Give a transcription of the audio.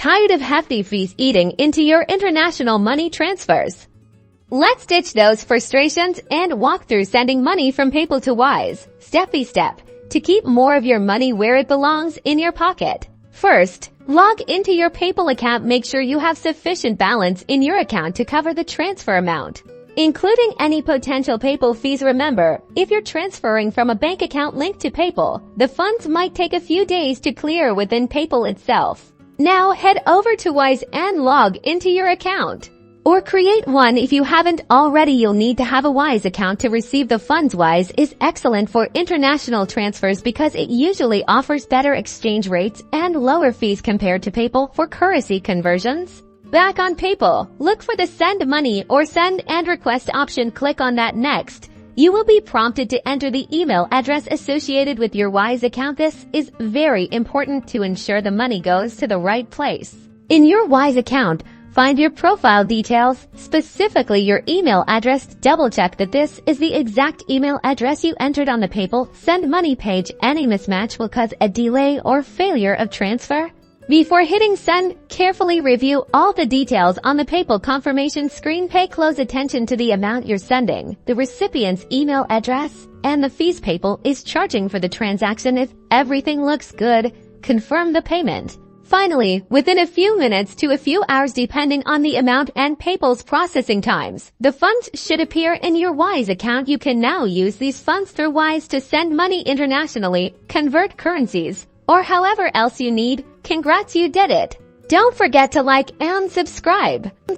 Tired of hefty fees eating into your international money transfers? Let's ditch those frustrations and walk through sending money from PayPal to Wise, step by step, to keep more of your money where it belongs, in your pocket. First, log into your PayPal account. Make sure you have sufficient balance in your account to cover the transfer amount, including any potential PayPal fees. Remember, if you're transferring from a bank account linked to PayPal, the funds might take a few days to clear within PayPal itself. Now head over to Wise and log into your account. Or create one if you haven't already. You'll need to have a Wise account to receive the funds. Wise is excellent for international transfers because it usually offers better exchange rates and lower fees compared to PayPal for currency conversions. Back on PayPal, look for the Send Money or Send and Request option. Click on that next. You will be prompted to enter the email address associated with your Wise account. This is very important to ensure the money goes to the right place. In your Wise account, find your profile details, specifically your email address. Double-check that this is the exact email address you entered on the PayPal Send Money page. Any mismatch will cause a delay or failure of transfer. Before hitting send, carefully review all the details on the PayPal confirmation screen. Pay close attention to the amount you're sending, the recipient's email address, and the fees PayPal is charging for the transaction. If everything looks good, confirm the payment. Finally, within a few minutes to a few hours depending on the amount and PayPal's processing times, the funds should appear in your Wise account. You can now use these funds through Wise to send money internationally, convert currencies, or however else you need. Congrats, you did it! Don't forget to like and subscribe.